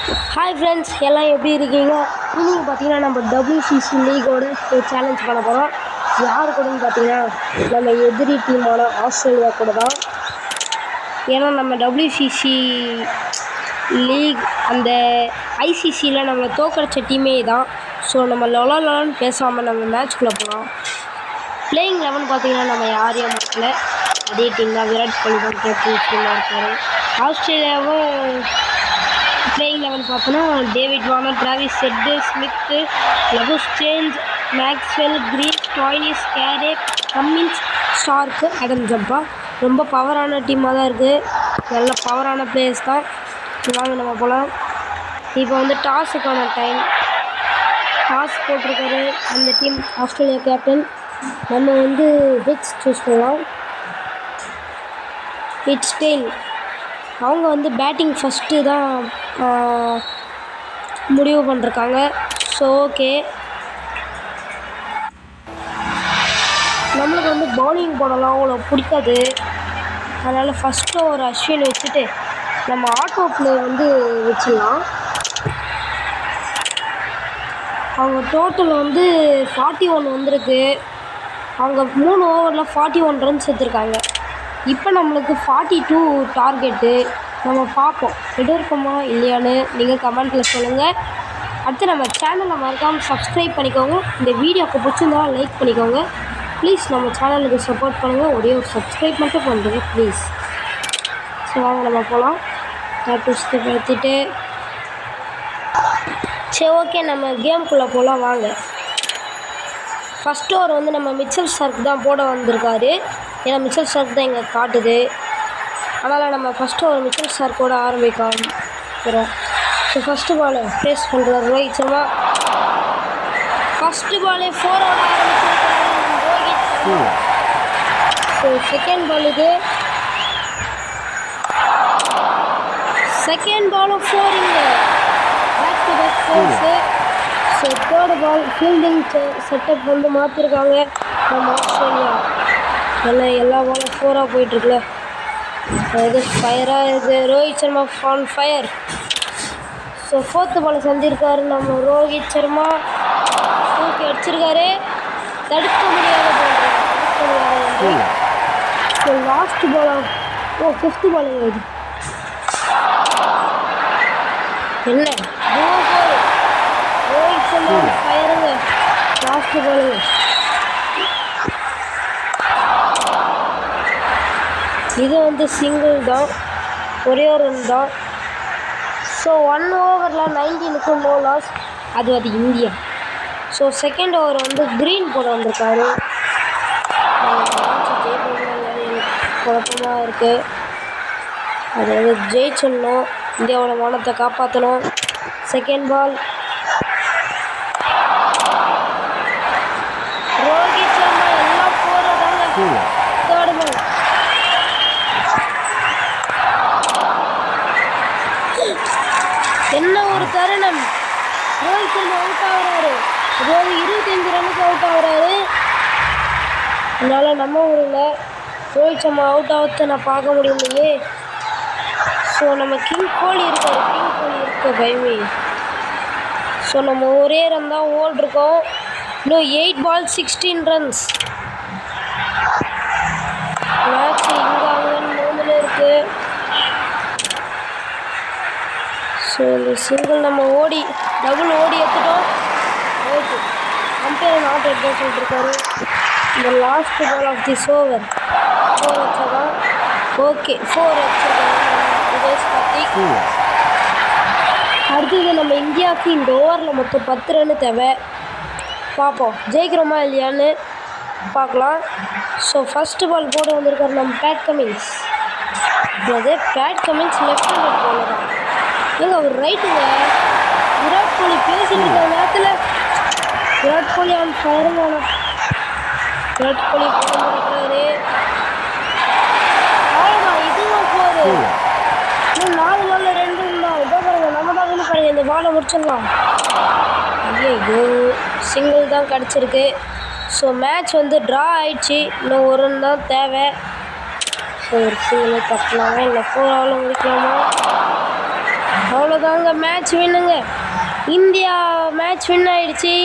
Hi friends, எல்லாம் எப்படி இருக்கீங்க? இன்னைக்கு பார்த்தீங்கன்னா நம்ம WCC லீகோட ஒரு சேலஞ்ச் பண்ண போகிறோம். யார் கூடன்னு பார்த்தீங்கன்னா நம்ம எதிரி டீமான ஆஸ்திரேலியா கூட தான். ஏன்னா நம்ம WCC லீக் அந்த ICCயில் நம்மளை தோக்கடிச்ச டீமே தான். ஸோ நம்ம லொலான்னு பேசாமல் நம்ம மேட்ச்குள்ளே போகிறோம். பிளேயிங் 11 பார்த்தீங்கன்னா நம்ம யாரையும் மாற்றல, அதே டீம் தான். விராட் கோலி தான் கேப்டன்சியில் இருக்கார். ஆஸ்திரேலியாவும் பிளேயிங் 11 பார்த்தோன்னா David Warner, Travis Head, Smith, Labuschagne, Maxwell, Green, Stoinis, Carey, Cummins, Starc, Adam Zampa. ரொம்ப பவரான டீமாக தான் இருக்குது. நல்ல பவரான பிளேயர்ஸ் தான். வாங்க நம்ம போகலாம். இப்போ வந்து டாஸுக்கான டைம். டாஸ் போட்டிருக்காரு அந்த டீம் ஆஸ்திரேலியா கேப்டன். நம்ம வந்து ஹிட்ஸ் சூஸ் பண்ணலாம். Hits tail. அவங்க வந்து பேட்டிங் ஃபஸ்ட்டு தான் முடிவு பண்ணிருக்காங்க. ஸோ ஓகே, நம்மளுக்கு வந்து பவுலிங் போடலாம் அவ்வளோ பிடிக்காது. அதனால் ஃபஸ்ட்டு ஒரு அஸ்வின் வச்சுட்டு நம்ம ஆட்டோ பிளே வந்து வச்சிடலாம். அவங்க டோட்டல் வந்து 41 வந்திருக்கு. அவங்க 3 ஓவரில் 41 ரன்ஸ் எடுத்திருக்காங்க. இப்போ நம்மளுக்கு 42 டார்கெட்டு. நம்ம பார்ப்போம் எடுக்கணுமா இல்லையான்னு நீங்கள் கமெண்ட்டில் சொல்லுங்கள். அடுத்து நம்ம சேனலை மறக்காமல் சப்ஸ்கிரைப் பண்ணிக்கோங்க. இந்த வீடியோக்கு பிடிச்சிருந்தா லைக் பண்ணிக்கோங்க ப்ளீஸ். நம்ம சேனலுக்கு சப்போர்ட் பண்ணுங்கள். ஒரே ஒரு சப்ஸ்கிரைப் மட்டும் பண்ணுறேங்க ப்ளீஸ். ஸோ வாங்க நம்ம போகலாம். ப்ராக்டிஸ்க்கு பார்த்துட்டு சரி ஓகே, நம்ம கேம்குள்ளே போகலாம் வாங்க. ஃபஸ்ட் ஓவர் வந்து நம்ம மிச்சல் ஸ்டார்க் தான் போட வந்திருக்காரு. ஏன்னா மிச்சல் ஸ்டார்க் தான் இங்கே காட்டுது. அதனால் நம்ம ஃபஸ்ட்டு ஒரு மிச்சல் ஸ்டார்க்கோட ஆரம்பிக்கிறோம். ஸோ ஃபஸ்ட்டு பால் ஃபேஸ் பண்ணுறாரு ரோஹித் சர்மா. ஃபஸ்ட்டு பாலே 4 ஆரம்பிச்சிருக்காரு ரோஹித் சர்மா. ஸோ செகண்ட் பாலுக்கு செகண்ட் பாலும் 4 இங்கே back to back 4. So third ball fielding setup வந்து மாற்றிருக்காங்க நம்ம ஆஸ்திரேலியா. எல்லா பாலும் 4 போயிட்டுருக்குல்ல, அது ஃபயராக இருக்குது. Rohit Sharma on fire. So fourth பாலை செஞ்சுருக்காரு நம்ம ரோஹித் சர்மா. தூக்கி அடிச்சிருக்காரு. தடுக்க முடியாத so last ball fifth ball இது என்ன ரோஹித் சர்மா ஃபயருங்க. லாஸ்ட்டு பாலுங்க. இது வந்து சிங்கிள் தான், ஒரே ஒரு ரன் தான். ஸோ 1 ஓவரில் 19க்கு நோ லாஸ். அது இந்தியா. ஸோ செகண்ட் ஓவர் வந்து க்ரீன் போட வந்திருக்காரு. குழப்பமாக இருக்குது. அதாவது ஜெயிச்சிடணும், இந்தியாவோட மானத்தை காப்பாற்றணும். செகண்ட் பால் ரோஹித் சர்மா எல்லாம் போகிறதாங்க. தேர்டு பால் என்ன ஒரு தருணம். ரோஹித் சர்மா அவுட் ஆகுறாரு. அதாவது 25 ரன்னுக்கு அவுட் ஆகுறாரு. அதனால் நம்ம ஊரில் ரோஹித் சர்மா அவுட் ஆகுது நான் பார்க்க முடியலையே. ஸோ நம்ம கிங் கோலி இருக்க பயமே. ஸோ நம்ம ஒரே ரன் தான் ஓடிருக்கோம். இன்னும் 8 பால் 16 ரன்ஸ். மேட்ச் இங்கே அங்கன்னு மூணுல இருக்குது. ஸோ இந்த சிங்கிள் நம்ம டபுள் ஓடி எடுத்துட்டோம். ஓகே, கம்பேர் நாட் எடுத்து சொல்லிட்டுருக்காரு. இந்த last ball of this over 4 வச்சாதான். ஓகே 4 வச்சிருக்காங்க விஜேஷ் கார்த்திக். அடுத்தது நம்ம இந்தியாவுக்கு இந்த ஓவரில் மொத்தம் 10 ரன்னு தேவை. பார்ப்போம் ஜெயிக்கிறோமா இல்லையான்னு பார்க்கலாம். ஸோ ஃபஸ்ட்டு பால் போட வந்திருக்காரு நம்ம பேட் கமின்ஸ். லெஃப்ட் ஹேண்டட் பாலர் தான். ஏங்க அவர் ரைட்டுங்க. விராட் கோலி பேசிட்டு இருக்க நேரத்தில் விராட் கோலி ஆன் ஃபயருங்க. விராட் கோலி போட்டுருக்காரு. அவ்வளோதான், இதுவும் போகுது. இன்னும் 4 பாலில் 2 இருந்தால் இதோ பாருங்க, நம்ம தான் வின் பாருங்க. இந்த பாலை முடிச்சிடலாம். ஐயோ சிங்கிள் தான் கிடச்சிருக்கு. ஸோ மேட்ச் வந்து ட்ரா ஆயிடுச்சு. இன்னும் ஒரு ரன் தான் தேவை. ஸோ ஒரு சிங்கிளை தட்டலாமா இல்லை 4 முடிக்கலாமா? அவ்வளோதாங்க, மேட்ச் வின்னுங்க. இந்தியா மேட்ச் வின் ஆயிடுச்சு.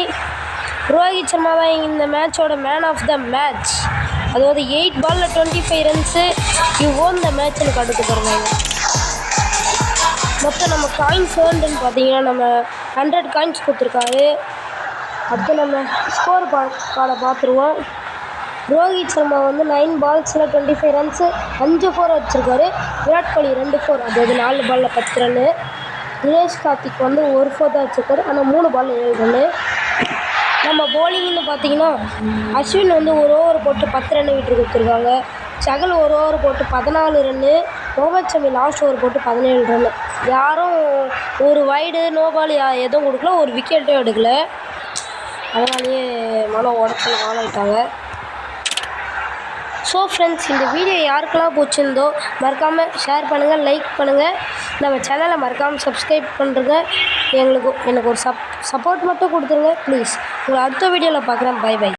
ரோஹித் சர்மா தான் இந்த மேட்சோட மேன் ஆஃப் த மேட்ச். அதாவது 8 பாலில் 25 ரன்ஸு. யூ ஓன் த மேட்ச்னு காட்டுக்கு பாருங்க. மொத்தம் நம்ம காயின்ஸ் ஏர்ன்டுன்னு பார்த்தீங்கன்னா நம்ம 100 காயின்ஸ் கொடுத்துருக்காரு. அடுத்து நம்ம ஸ்கோர் கார்டை பார்த்துருவோம். ரோஹித் சர்மா வந்து 9 பால்ஸில் 25 ரன்ஸு, 5 4 அடிச்சிருக்காரு. விராட் கோலி 2 4, அதாவது 4 பாலில் 10 ரன்னு. தினேஷ் கார்த்திக் வந்து 1 4 தான் அடிச்சிருக்காரு, ஆனால் 3 பாலில் 7 ரன்னு. நம்ம போலிங்னு பார்த்தீங்கன்னா அஸ்வின் வந்து 1 ஓவர் போட்டு 10 ரன்னு விட்டு கொடுத்துருக்காங்க. சகல் 1 ஓவர் போட்டு 14 run. Mohammed Shami last over போட்டு 17 ரன்னு. யாரும் ஒரு வைடு நோ பால் எதுவும் கொடுக்கல, ஒரு விக்கெட்டும் எடுக்கல. அதனாலேயே மன உடச்சல் ஆளாயிட்டாங்க. ஸோ ஃப்ரெண்ட்ஸ், இந்த வீடியோ யாருக்கெல்லாம் பிடிச்சிருந்தோ மறக்காமல் ஷேர் பண்ணுங்கள், லைக் பண்ணுங்கள். நம்ம சேனலை மறக்காமல் சப்ஸ்கிரைப் பண்ணுறங்க. எனக்கு ஒரு சப்போர்ட் மட்டும் கொடுத்துருங்க ப்ளீஸ். உங்களை அடுத்த வீடியோவில் பார்க்குறேன். Bye by.